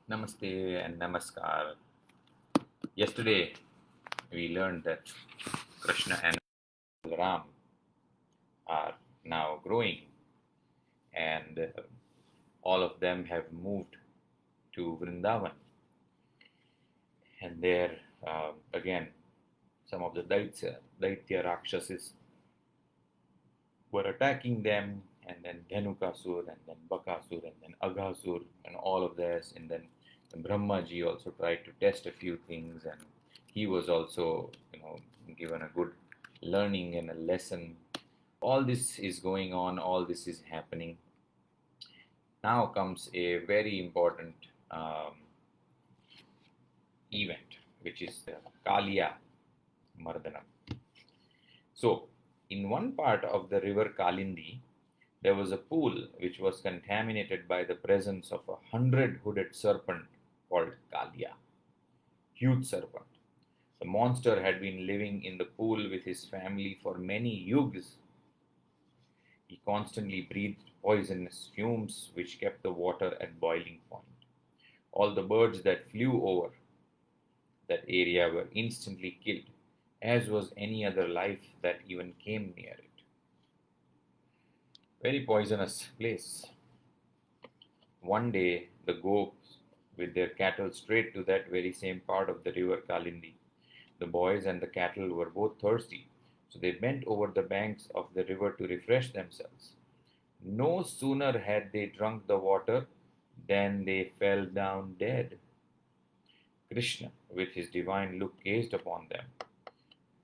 Namaste and Namaskar. Yesterday we learned that Krishna and Ram are now growing and all of them have moved to Vrindavan. And there again some of the Daitya Rakshasas were attacking them, and then Dhenukasur and then Bakasur and then Aghasur and all of this, and then Brahmaji also tried to test a few things, and he was also given a good learning and a lesson. All this is going on, all this is happening. Now comes a very important um, event, which is Kaliya Mardanam. So, in one part of the river Kalindi, there was a pool which was contaminated by the presence of 100 hooded serpent called Kaliya, huge serpent. The monster had been living in the pool with his family for many yugas. He constantly breathed poisonous fumes which kept the water at boiling point. All the birds that flew over that area were instantly killed, as was any other life that even came near it. Very poisonous place. One day, the goats, with their cattle, strayed to that very same part of the river Kalindi. The boys and the cattle were both thirsty, so they bent over the banks of the river to refresh themselves. No sooner had they drunk the water than they fell down dead. Krishna, with his divine look, gazed upon them.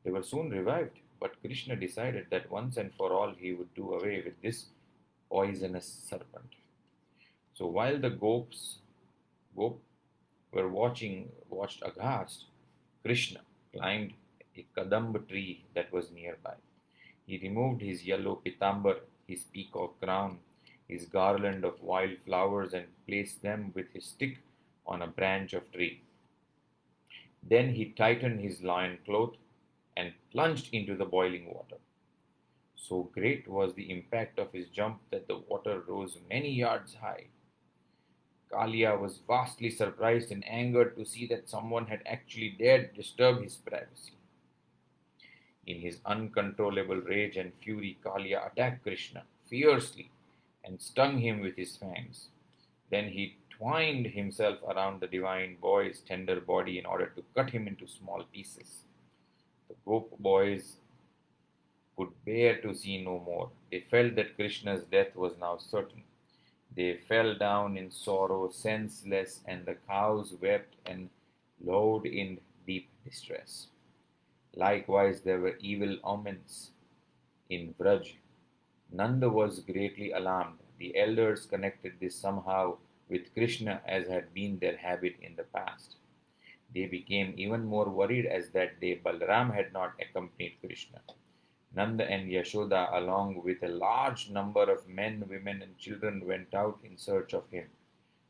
They were soon revived, but Krishna decided that once and for all he would do away with this poisonous serpent. So while the gop were watched aghast, Krishna climbed a kadamba tree that was nearby. He removed his yellow pitambar, his peacock crown, his garland of wild flowers, and placed them with his stick on a branch of tree. Then he tightened his loin cloth and plunged into the boiling water. So great was the impact of his jump that the water rose many yards high. Kalia was vastly surprised and angered to see that someone had actually dared disturb his privacy. In his uncontrollable rage and fury, Kalia attacked Krishna fiercely and stung him with his fangs. Then he twined himself around the divine boy's tender body in order to cut him into small pieces. The Gop boys could bear to see no more. They felt that Krishna's death was now certain. They fell down in sorrow, senseless, and the cows wept and lowed in deep distress. Likewise, there were evil omens in Vraj. Nanda was greatly alarmed. The elders connected this somehow with Krishna, as had been their habit in the past. They became even more worried as that day Balram had not accompanied Krishna. Nanda and Yashoda, along with a large number of men, women, and children, went out in search of him,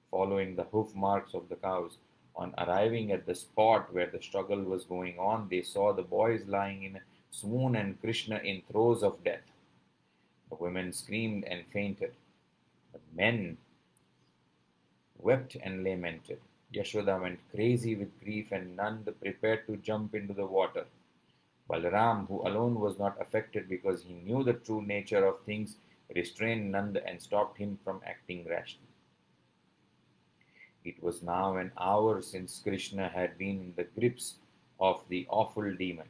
following the hoof marks of the cows. On arriving at the spot where the struggle was going on, they saw the boys lying in a swoon and Krishna in throes of death. The women screamed and fainted. The men wept and lamented. Yashoda went crazy with grief, and Nanda prepared to jump into the water. Balaram, who alone was not affected because he knew the true nature of things, restrained Nanda and stopped him from acting rashly. It was now an hour since Krishna had been in the grips of the awful demon.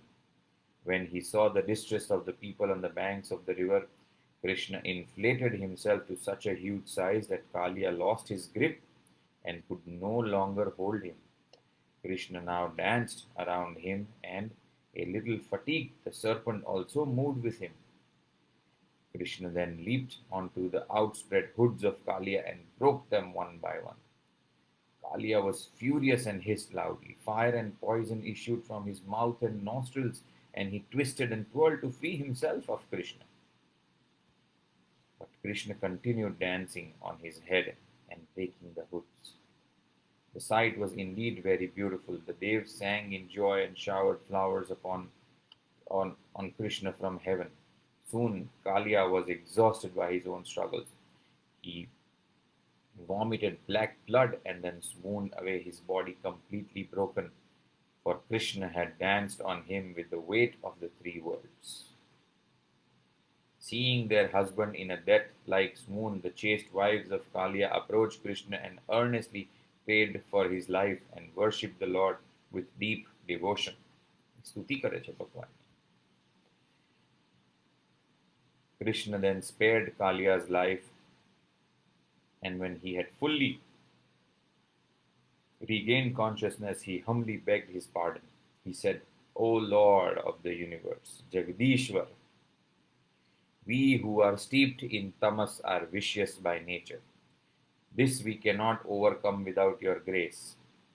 When he saw the distress of the people on the banks of the river, Krishna inflated himself to such a huge size that Kaliya lost his grip and could no longer hold him. Krishna now danced around him, and a little fatigued, the serpent also moved with him. Krishna then leaped onto the outspread hoods of Kaliya and broke them one by one. Kaliya was furious and hissed loudly. Fire and poison issued from his mouth and nostrils, and he twisted and twirled to free himself of Krishna. But Krishna continued dancing on his head and breaking the hoods. The sight was indeed very beautiful. The Devs sang in joy and showered flowers on Krishna from heaven. Soon Kaliya was exhausted by his own struggles. He vomited black blood and then swooned away, his body completely broken, for Krishna had danced on him with the weight of the three worlds. Seeing their husband in a death-like swoon, the chaste wives of Kalia approached Krishna and earnestly prayed for his life and worshipped the Lord with deep devotion. સ્તુતિ કરે છે ભગવાન. Krishna then spared Kalia's life, and when he had fully regained consciousness, he humbly begged his pardon. He said, "O Lord of the universe, Jagadishwar, we who are steeped in tamas are vicious by nature. This we cannot overcome without your grace.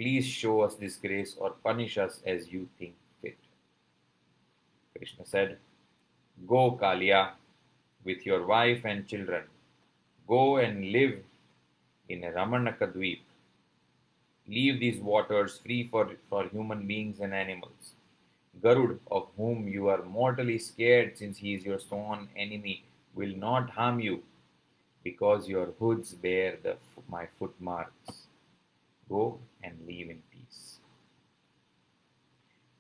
Please show us this grace or punish us as you think fit." Krishna said, "Go, Kalia, with your wife and children. Go and live in Ramanaka Dweep. Leave these waters free for human beings and animals. Garud, of whom you are mortally scared since he is your sworn enemy, will not harm you, because your hoods bear my footmarks. Go and live in peace."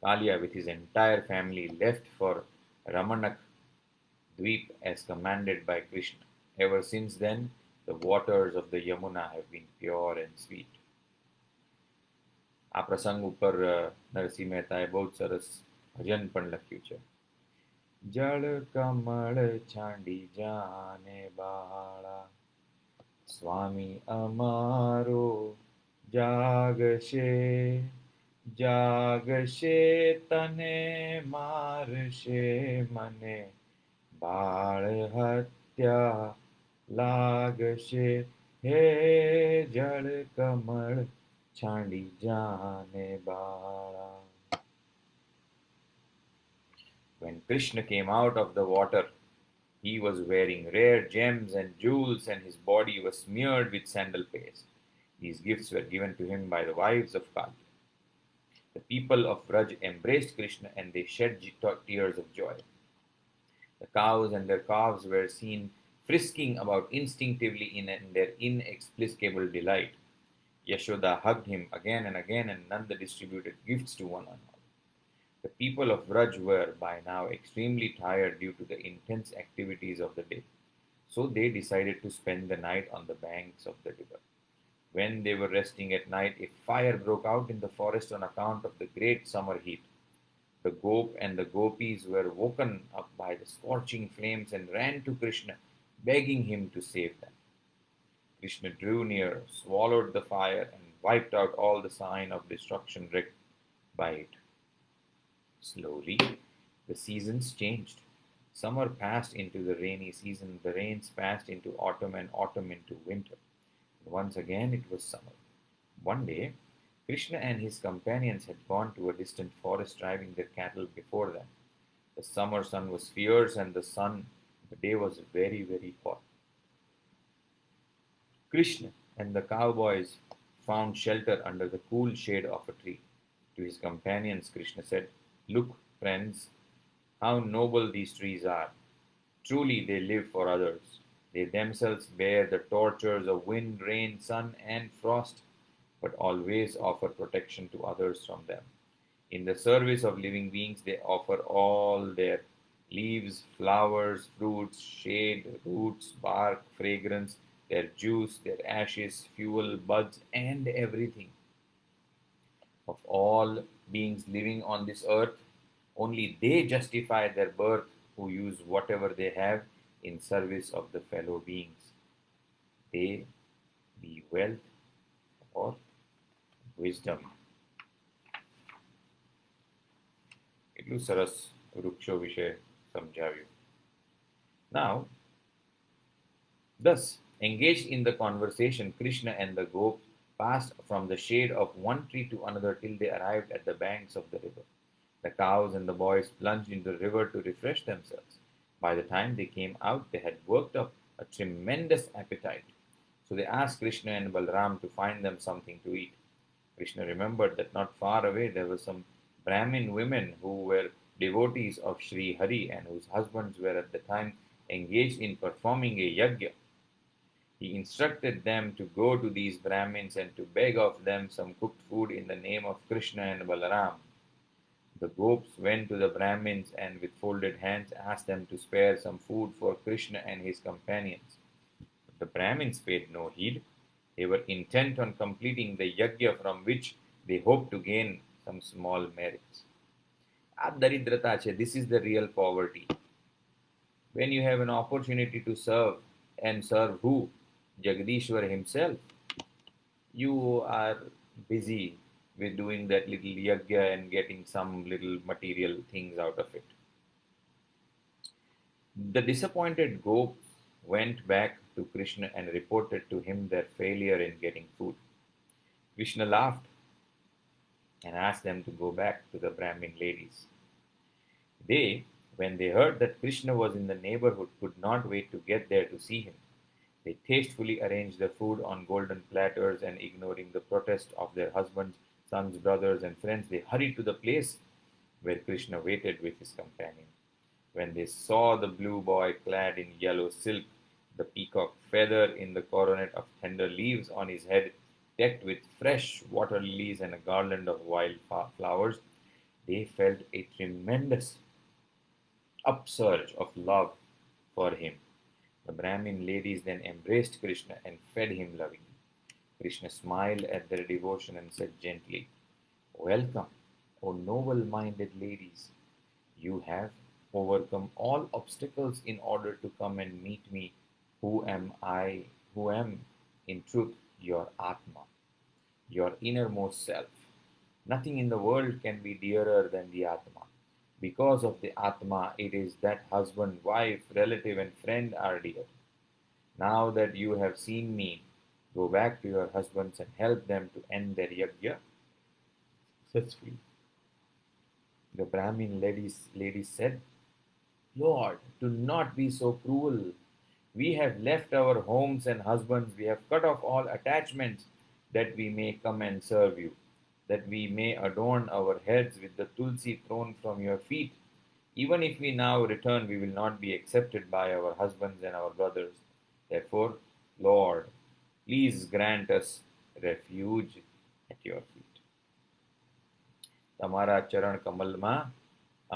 Kalia, with his entire family, left for Ramanak Dweep as commanded by Krishna. Ever since then, the waters of the Yamuna have been pure and sweet. આ પ્રસંગ ઉપર નરસિંહ મહેતાએ બહુ સરસ ભજન પણ લખ્યું છે. જળ કમળ છાંડી જાને બાળા, સ્વામી અમારો જાગશે, જાગશે તને મારશે મને, બાળ હત્યા લાગશે, હે જળ કમળ છાંડી જાને બાળા. When Krishna came out of the water, he was wearing rare gems and jewels, and his body was smeared with sandal paste. These gifts were given to him by the wives of Kali. The people of Vraj embraced Krishna and they shed tears of joy. The cows and their calves were seen frisking about instinctively in their inexplicable delight. Yashoda hugged him again and again, and Nanda distributed gifts to one another. The people of Vraj were by now extremely tired due to the intense activities of the day, so they decided to spend the night on the banks of the river. When they were resting at night, a fire broke out in the forest on account of the great summer heat. The gop and the gopis were woken up by the scorching flames and ran to Krishna, begging him to save them. Krishna drew near, swallowed the fire, and wiped out all the sign of destruction wreaked by it. Slowly, the seasons changed. Summer passed into the rainy season, the rains passed into autumn, and autumn into winter. And once again it was summer. One day, Krishna and his companions had gone to a distant forest, driving their cattle before them. The summer sun was fierce, and the day was very, very hot. Krishna and the cowboys found shelter under the cool shade of a tree. To his companions, Krishna said, "Look, friends, how noble these trees are. Truly they live for others. They themselves bear the tortures of wind, rain, sun, and frost, but always offer protection to others from them. In the service of living beings, they offer all their leaves, flowers, fruits, shade, roots, bark, fragrance, their juice, their ashes, fuel, buds, and everything. Of all beings living on this earth, only they justify their birth who use whatever they have in service of the fellow beings. They be wealth or wisdom." એટલું સરસ વૃક્ષો વિશે સમજાવ્યું. Now, thus, engaged in the conversation, Krishna and the gop passed from the shade of one tree to another till they arrived at the banks of the river. The cows and the boys plunged into the river to refresh themselves. By the time they came out, they had worked up a tremendous appetite. So they asked Krishna and Balram to find them something to eat. Krishna remembered that not far away there were some Brahmin women who were devotees of Sri Hari and whose husbands were at the time engaged in performing a yajna. He instructed them to go to these Brahmins and to beg of them some cooked food in the name of Krishna and Balaram. The gopis went to the Brahmins and with folded hands asked them to spare some food for Krishna and his companions. But the Brahmins paid no heed. They were intent on completing the yajna from which they hoped to gain some small merits. This is the real poverty. When you have an opportunity to serve, and serve who? Jagadishwar himself. You are busy with doing that little yajna and getting some little material things out of it. The disappointed gopis went back to Krishna and reported to him their failure in getting food. Krishna laughed and asked them to go back to the Brahmin ladies. They, when they heard that Krishna was in the neighborhood, could not wait to get there to see him. They tastefully arranged the food on golden platters and, ignoring the protest of their husbands, sons, brothers, and friends, they hurried to the place where Krishna waited with his companion. When they saw the blue boy clad in yellow silk, the peacock feather in the coronet of tender leaves on his head, decked with fresh water lilies and a garland of wild flowers, they felt a tremendous upsurge of love for him. The Brahmin ladies then embraced Krishna and fed him lovingly. Krishna smiled at their devotion and said gently, "Welcome, O noble-minded ladies. You have overcome all obstacles in order to come and meet me, who am I, who am, in truth, your Atma, your innermost self. Nothing in the world can be dearer than the Atma. Because of the Atma, it is that husband, wife, relative, and friend are dear. Now that you have seen me, go back to your husbands and help them to end their yajna successfully." The Brahmin ladies said, "Lord, do not be so cruel. We have left our homes and husbands. We have cut off all attachments that we may come and serve you, that we may adorn our heads with the tulsi thrown from your feet. Even if we now return, we will not be accepted by our husbands and our brothers. Therefore, Lord, please grant us refuge at your feet." તમારા ચરણ કમલમાં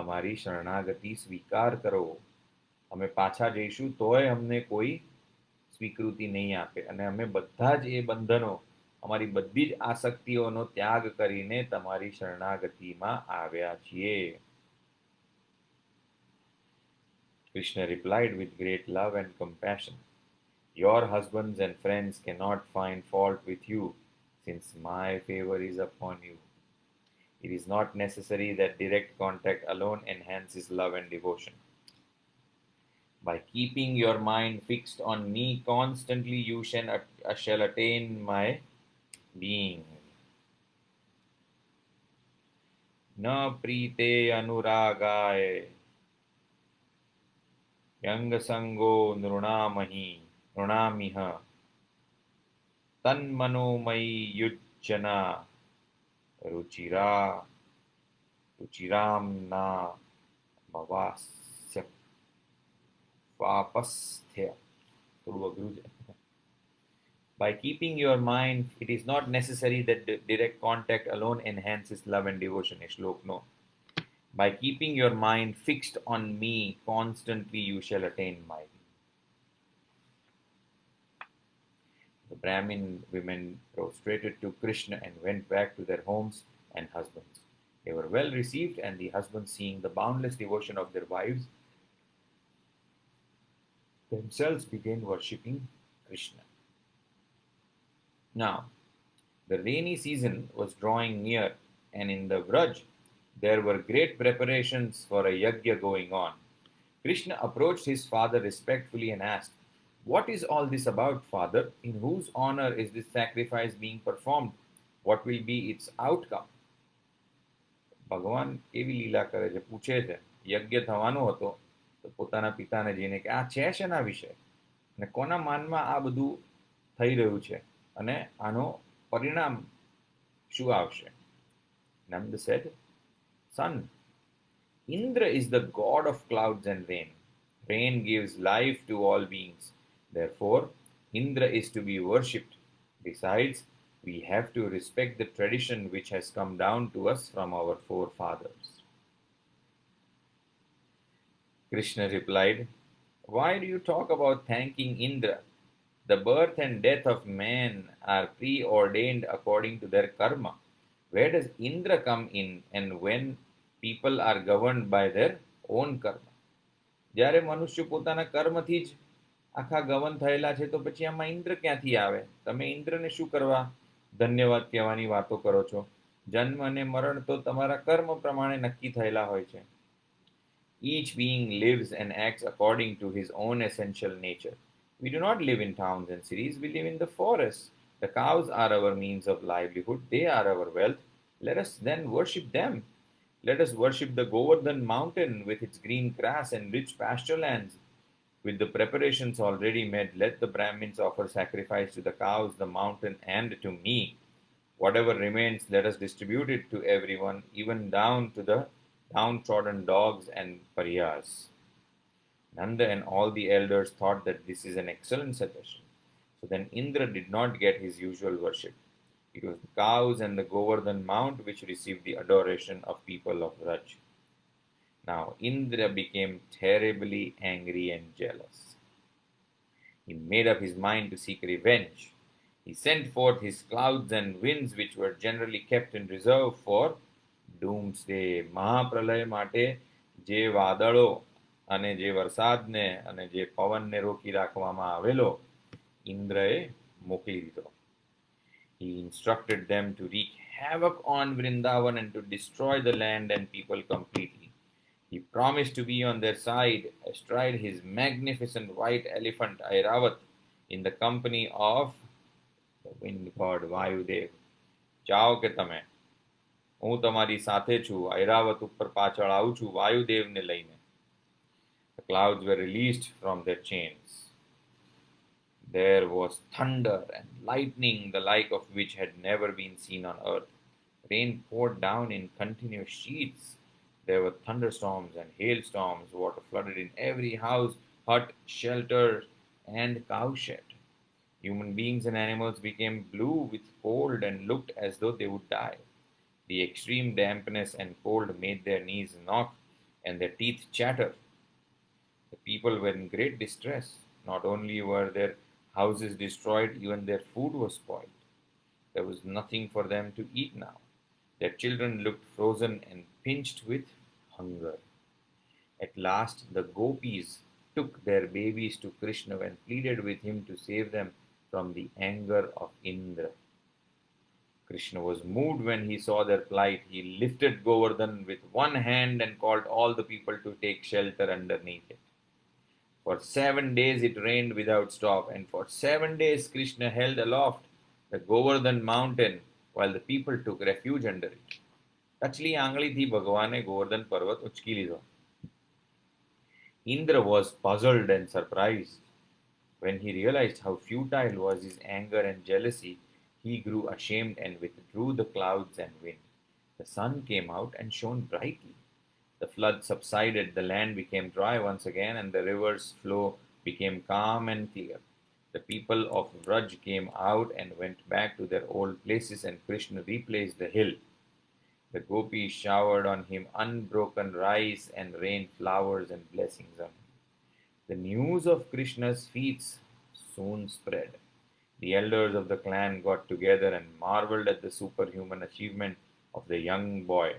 અમારી શરણાગતિ સ્વીકાર કરો. અમે પાછા જઈશું તોય અમને કોઈ સ્વીકૃતિ નહીં આપે અને અમે બધા જ એ બંધનો, અમારી બધી જ આસક્તિઓનો ત્યાગ કરીને તમારી શરણાગતિમાં આવ્યા છીએ. Krishna replied with great love and compassion, "Your husbands and friends cannot find fault with you, since my favor is upon you. It is not necessary that direct contact alone enhances love and devotion. By keeping your mind fixed on me constantly, you shall attain my being. Na prite anuragaye yangasango nrunamiha tanmanomai yujjana ruchiram na mavasya vapasthya." By keeping your mind, it is not necessary that direct contact alone enhances love and devotion. Shlok no. By keeping your mind fixed on me constantly, you shall attain my being. The Brahmin women prostrated to Krishna and went back to their homes and husbands. They were well received, and the husbands, seeing the boundless devotion of their wives, themselves began worshipping Krishna. Now, the rainy season was drawing near, and in the Vraj there were great preparations for a yajna going on. Krishna approached his father respectfully and asked, "What is all this about, father? In whose honor is this sacrifice being performed? What will be its outcome?" ભગવાન કેવી લીલા કરે છે, પૂછે છે. યજ્ઞ થવાનો હતો તો પોતાના પિતાને જઈને કે આ છે શેના વિશે અને કોના માનમાં આ બધું થઈ રહ્યું છે અને આનો પરિણામ શું આવશે? Nanda said, "Son, Indra is the god of clouds and rain. Rain gives life to all beings. Therefore, Indra is to be worshipped. Besides, we have to respect the tradition which has come down to us from our forefathers. Krishna replied, "Why do you talk about thanking Indra? The birth and death of man are preordained according to their karma. Where does Indra come in and when people are governed by their own karma? જ્યારે મનુષ્ય પોતાના કર્મથી જ આખા ગવન થયેલા છે તો પછી આમાં ઇન્દ્ર ક્યાંથી આવે? તમે ઇન્દ્રને શું કરવા ધન્યવાદ કહેવાની વાતો કરો છો? જન્મ અને મરણ તો તમારા કર્મ પ્રમાણે નક્કી થયેલા હોય છે. Each being lives and acts according to his own essential nature. We do not live in towns and cities, we live in the forests. The cows are our means of livelihood, they are our wealth. Let us then worship them. Let us worship the Govardhan mountain with its green grass and rich pasture lands. With the preparations already made, let the Brahmins offer sacrifice to the cows, the mountain, and to me. Whatever remains, let us distribute it to everyone, even down to the downtrodden dogs and pariahs." Nanda and all the elders thought that this is an excellent suggestion. So then Indra did not get his usual worship. It was the cows and the Govardhan mount which received the adoration of people of Raj. Now Indra became terribly angry and jealous. He made up his mind to seek revenge. He sent forth his clouds and winds, which were generally kept in reserve for doomsday. મહાપ્રલય માટે જે વાદળો અને જે વરસાદને અને જે પવનને રોકી રાખવામાં આવેલો ઇન્દ્રએ મોકલી દીધો. He instructed them to wreak havoc on Vrindavan and to destroy the land and people completely. He promised to be on their side astride his magnificent white elephant Airavat in the company of the wind god Vayudev. જાઓ કે તમે, હું તમારી સાથે છું, ઐરાવત ઉપર પાછળ આવું છું વાયુદેવને લઈને. The clouds were released from their chains. There was thunder and lightning, the like of which had never been seen on earth. Rain poured down in continuous sheets. There were thunderstorms and hailstorms. Water flooded in every house, hut, shelter, and cowshed. Human beings and animals became blue with cold and looked as though they would die. The extreme dampness and cold made their knees knock and their teeth chatter. The people were in great distress. Not only were their houses destroyed, even their food was spoiled. There was nothing for them to eat now. Their children looked frozen and pinched with hunger. At last, the gopis took their babies to Krishna and pleaded with him to save them from the anger of Indra. Krishna was moved when he saw their plight. He lifted Govardhan with one hand and called all the people to take shelter underneath it. For 7 days it rained without stop, and for 7 days Krishna held aloft the Govardhan mountain while the people took refuge under it. ટચલી આંગળીથી ભગવાને ગોવર્ધન પર્વત ઉચકી લીધો. Indra was puzzled and surprised. When he realized how futile was his anger and jealousy, he grew ashamed and withdrew the clouds and wind. The sun came out and shone brightly. The flood subsided, the land became dry once again, and the river's flow became calm and clear. The people of Vraj came out and went back to their old places, and Krishna replaced the hill. The gopis showered on him unbroken rice and rained flowers and blessings on him. The news of Krishna's feats soon spread. The elders of the clan got together and marveled at the superhuman achievement of the young boy.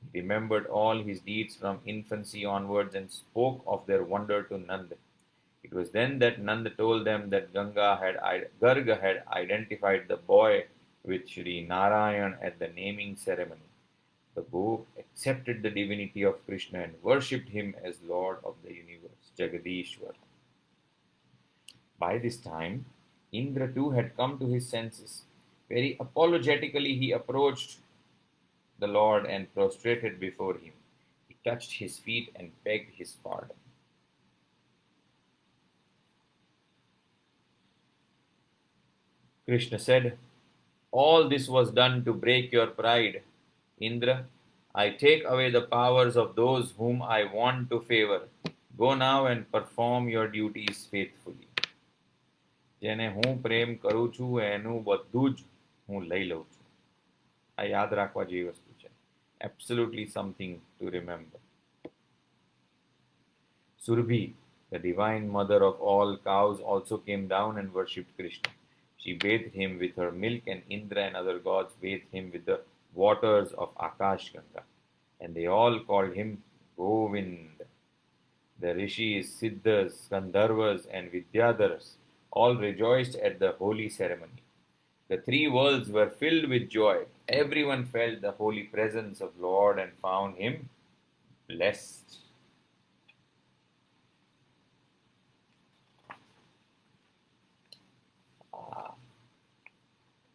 He remembered all his deeds from infancy onwards and spoke of their wonder to Nanda. It was then that Nanda told them that Garga had identified the boy with Sri Narayan at the naming ceremony. The Gop accepted the divinity of Krishna and worshipped him as Lord of the universe, Jagadishwar. By this time, Indra too had come to his senses. Very apologetically he approached the Lord and prostrated before him. He touched his feet and begged his pardon. Krishna said, "All this was done to break your pride. Indra, I take away the powers of those whom I want to favor. Go now and perform your duties faithfully." જેને હું પ્રેમ કરું છું એનું બધું જ હું લઈ લઉં છું. આ યાદ રાખવા જેવી વસ્તુ છે. Absolutely something to remember. Surabhi, the divine mother of all cows, also came down and worshipped Krishna. She bathed him with her milk, and Indra and other gods bathed him with the waters of Akash Ganga, and they all called him Govind. The rishis, siddhas, gandharvas, and vidyadharas all rejoiced at the holy ceremony. The three worlds were filled with joy. Everyone felt the holy presence of Lord and found him blessed.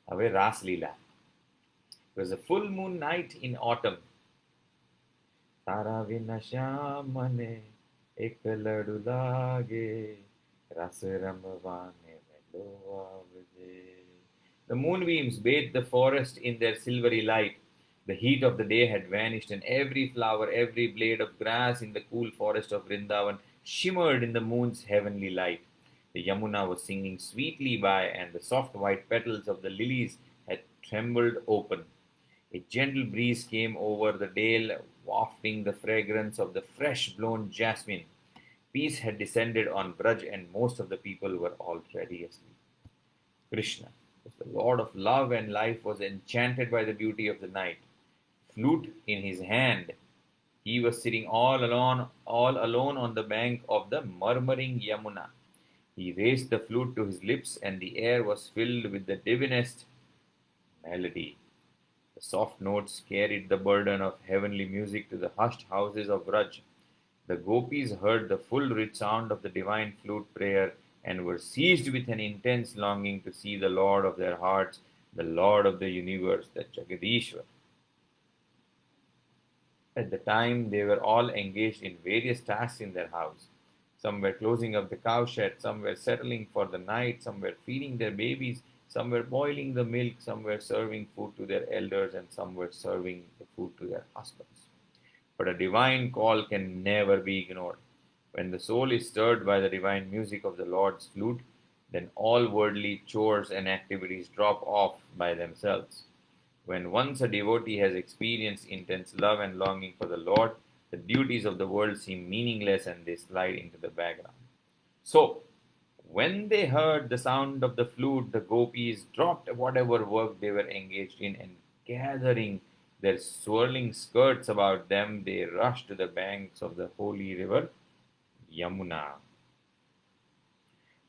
હવે રાસલીલા. It was a full moon night in autumn. તારા વિના શ્યામ મને એકલડું લાગે રસ રમવાને વેલો આવજે. The moonbeams bathed the forest in their silvery light. The heat of the day had vanished, and every flower, every blade of grass in the cool forest of Vrindavan shimmered in the moon's heavenly light. The Yamuna was singing sweetly by, and the soft white petals of the lilies had trembled open. A gentle breeze came over the dale, wafting the fragrance of the fresh blown jasmine. Peace had descended on Braj, and most of the people were already asleep. Krishna, as the Lord of love and life, was enchanted by the beauty of the night. Flute in his hand, he was sitting all alone on the bank of the murmuring Yamuna. He raised the flute to his lips, and the air was filled with the divinest melody. The soft notes carried the burden of heavenly music to the hushed houses of Braj. The gopis heard the full rich sound of the divine flute prayer and were seized with an intense longing to see the Lord of their hearts, the Lord of the universe, the Jagadishwar. At the time, they were all engaged in various tasks in their house. Some were closing up the cowshed, some were settling for the night, some were feeding their babies, some were boiling the milk, some were serving food to their elders, and some were serving the food to their husbands. But a divine call can never be ignored. When the soul is stirred by the divine music of the Lord's flute, then all worldly chores and activities drop off by themselves. When once a devotee has experienced intense love and longing for the Lord, the duties of the world seem meaningless and they slide into the background. So, when they heard the sound of the flute, the gopis dropped whatever work they were engaged in, and gathering their swirling skirts about them, they rushed to the banks of the holy river Yamuna.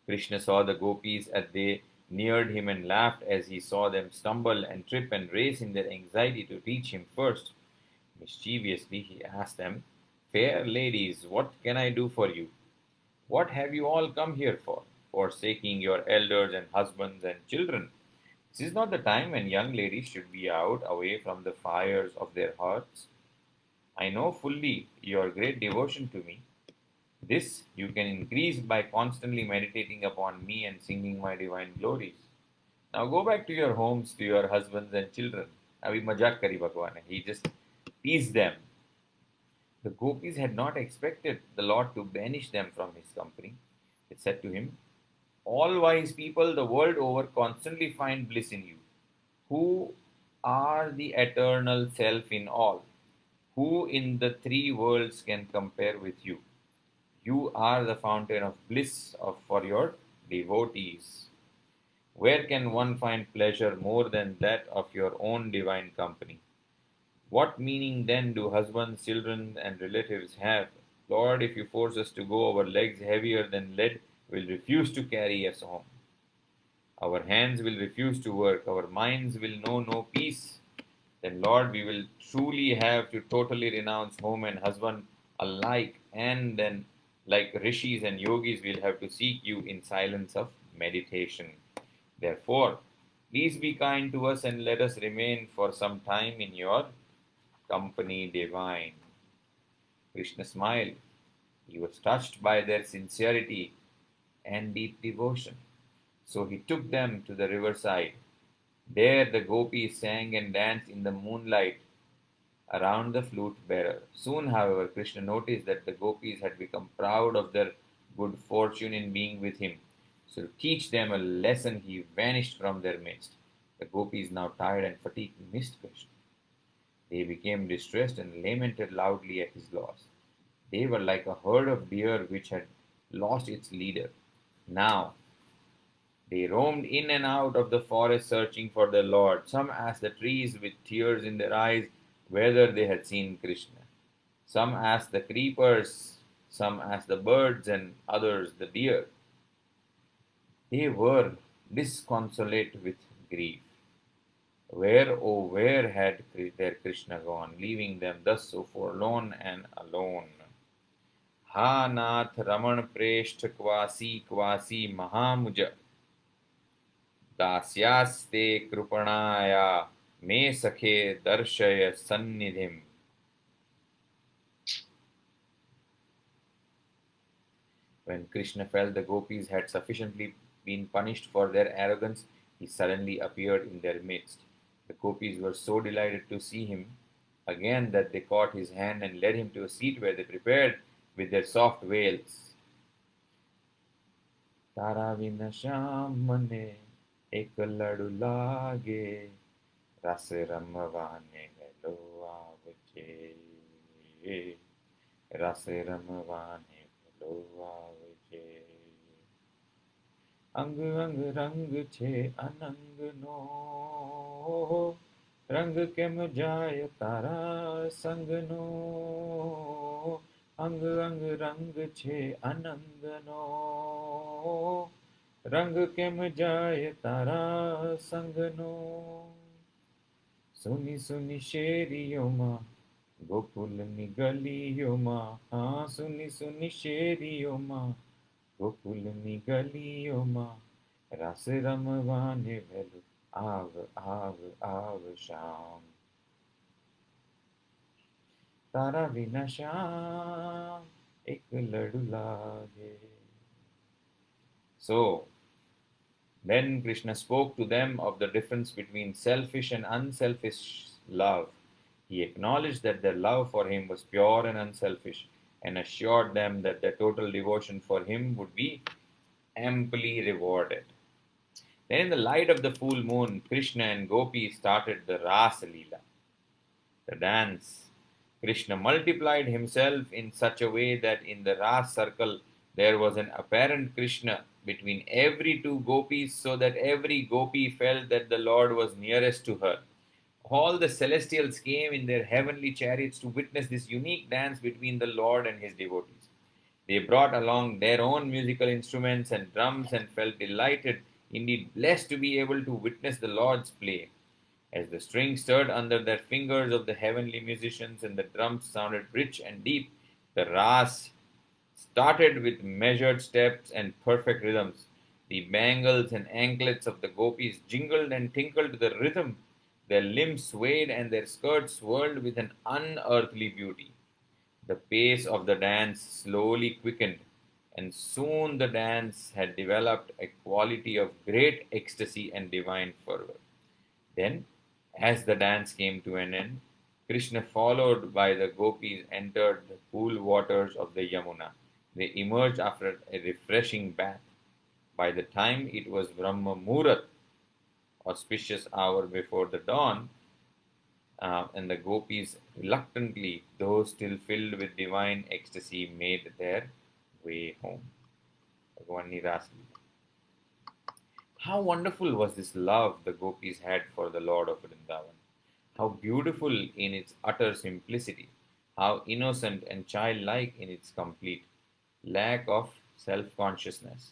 Krishna saw the gopis as they neared him and laughed as he saw them stumble and trip and race in their anxiety to reach him first. Mischievously, he asked them, "Fair ladies, what can I do for you? What have you all come here for, forsaking your elders and husbands and children? This is not the time when young ladies should be out away from the fires of their hearts. I know fully your great devotion to me. This you can increase by constantly meditating upon me and singing my divine glories. Now go back to your homes, to your husbands and children." Abhi majak kari Bhagwan. He just teased them. The gopis had not expected the Lord to banish them from his company. They said to him, "All wise people the world over constantly find bliss in you, who are the eternal self in all. Who in the three worlds can compare with you? You are the fountain of bliss for your devotees. Where can one find pleasure more than that of your own divine company? What meaning then do husbands, children, and relatives have? Lord, if you force us to go, our legs heavier than lead will refuse to carry us home. Our hands will refuse to work. Our minds will know no peace. Then, Lord, we will truly have to totally renounce home and husband alike. And then, like rishis and yogis, we'll have to seek you in silence of meditation. Therefore, please be kind to us and let us remain for some time in your company divine." Krishna smiled. He was touched by their sincerity and deep devotion. So he took them to the riverside. There the gopis sang and danced in the moonlight around the flute bearer. Soon, however, Krishna noticed that the gopis had become proud of their good fortune in being with him. So to teach them a lesson, he vanished from their midst. The gopis, now tired and fatigued, missed Krishna. They became distressed and lamented loudly at his loss. They were like a herd of deer which had lost its leader. Now they roamed in and out of the forest searching for their Lord. Some asked the trees with tears in their eyes whether they had seen Krishna. Some asked the creepers, some asked the birds, and others the deer. They were disconsolate with grief. Where, oh, where had their Krishna gone, leaving them thus so forlorn and alone? Ha Nath Raman Preshth Kvasi Kvasi Mahamuja Dasyaste Krupanaya Me Sakhe Darshaya Sannidhim. When Krishna felt the gopis had sufficiently been punished for their arrogance, he suddenly appeared in their midst. The gopis were so delighted to see him again that they caught his hand and led him to a seat where they prepared with their soft veils. Tara vina shyam mane ek ladu lage ras ramavane velo avche ras ramavane velo avche अंग अंग रंग छे अनंग no रंग केम जाय तारा संग no अंग अंग रंग छे अनंग नो रंग केम जाय तारा संग नो सुनी सुनी शेरियो माँ गोकुलनी गलियो माँ हाँ सुनी सुनी शेरियो माँ गोकुलनी गलियों माँ रस रमवाने वेलु आव आव आव शाम तारा विना श्याम एक लड़ू लागे. So then Krishna spoke to them of the difference between selfish and unselfish love. He acknowledged that their love for him was pure and unselfish, and assured them that their total devotion for him would be amply rewarded. Then, in the light of the full moon, Krishna and Gopi started the Rasa Leela, the dance. Krishna multiplied himself in such a way that in the Ras circle there was an apparent Krishna between every two gopis, so that every gopi felt that the Lord was nearest to her. All the celestials came in their heavenly chariots to witness this unique dance between the Lord and his devotees. They brought along their own musical instruments and drums and felt delighted, indeed blessed, to be able to witness the Lord's play. As the strings stirred under the fingers of the heavenly musicians and the drums sounded rich and deep, the ras started with measured steps and perfect rhythms. The bangles and anklets of the gopis jingled and tinkled to the rhythm. Their limbs swayed and their skirts swirled with an unearthly beauty. The pace of the dance slowly quickened, and soon the dance had developed a quality of great ecstasy and divine fervor. Then, as the dance came to an end, Krishna, followed by the gopis, entered the cool waters of the Yamuna. They emerged after a refreshing bath. By the time it was Brahma Muhurat, auspicious hour before the dawn, and the gopis reluctantly, though still filled with divine ecstasy, made their way home. Bhagwan Ras Leela. How wonderful was this love the gopis had for the Lord of Vrindavan! How beautiful in its utter simplicity! How innocent and childlike in its complete lack of self-consciousness!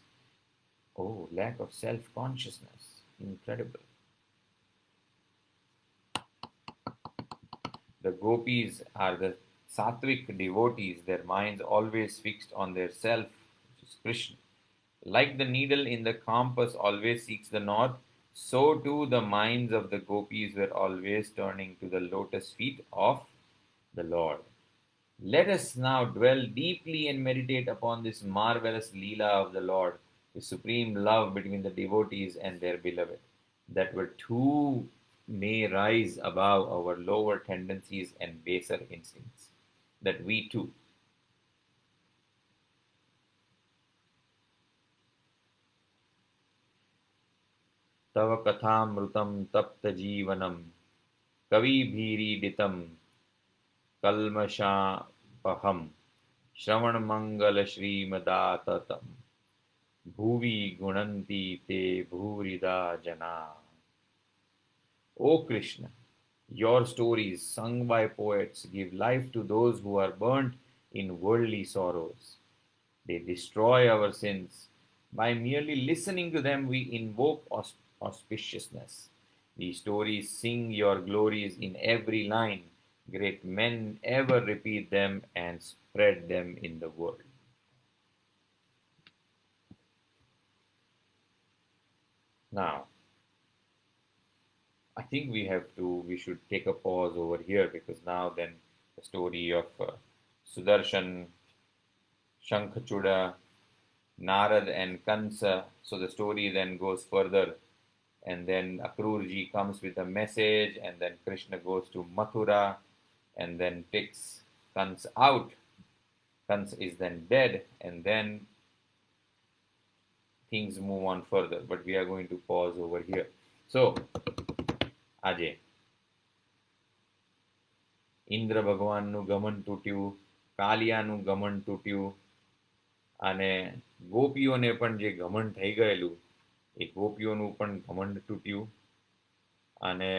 Oh, lack of self-consciousness! Incredible. The gopis are the sattvic devotees, their minds always fixed on their self, which is Krishna. Like the needle in the compass always seeks the north, so too the minds of the gopis were always turning to the lotus feet of the Lord. Let us now dwell deeply and meditate upon this marvelous Leela of the Lord, the supreme love between the devotees and their beloved, that we too may rise above our lower tendencies and baser instincts, that we too तव कथामृतं तप्तजीवनं कविभिरीडितं कल्मषापहं श्रवणमङ्गलश्रीमदाततं भुवि गुणन्ति ते भूरिदा जना. O Krishna, your stories, sung by poets, give life to those who are burnt in worldly sorrows. They destroy our sins. By merely listening to them, we invoke auspiciousness. These stories sing your glories in every line. Great men ever repeat them and spread them in the world. Now, I think we should take a pause over here, because now then the story of Sudarshan, Shankhachuda, Narad and Kansa. So the story then goes further, and then Akrurji comes with a message, and then Krishna goes to Mathura and then takes Kansa out. Kansa is then dead, and then things move on further. But we are going to pause over here. So, Ajay. Indra ભગવાનનું ગમન તૂટ્યું, કાલિયાનું ગમન તૂટ્યું, અને ગોપીઓને પણ જે ઘમંડ થઈ ગયેલું એ ગોપીઓનું પણ ઘમંડ તૂટ્યું. અને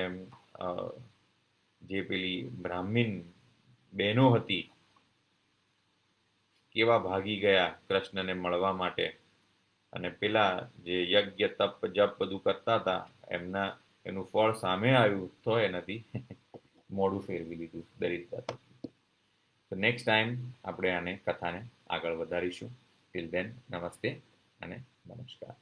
જે પેલી બ્રાહ્મીણ બહેનો હતી કેવા ભાગી ગયા કૃષ્ણને મળવા માટે, અને પેલા જે યજ્ઞ તપ જપ બધું કરતા હતા એનું ફળ સામે આવ્યું તો એ નથી મોઢું ફેરવી લીધું દરિદ્રતા. તો નેક્સ્ટ ટાઈમ આપણે આને કથાને આગળ વધારીશું. ટિલ દેન નમસ્તે અને નમસ્કાર.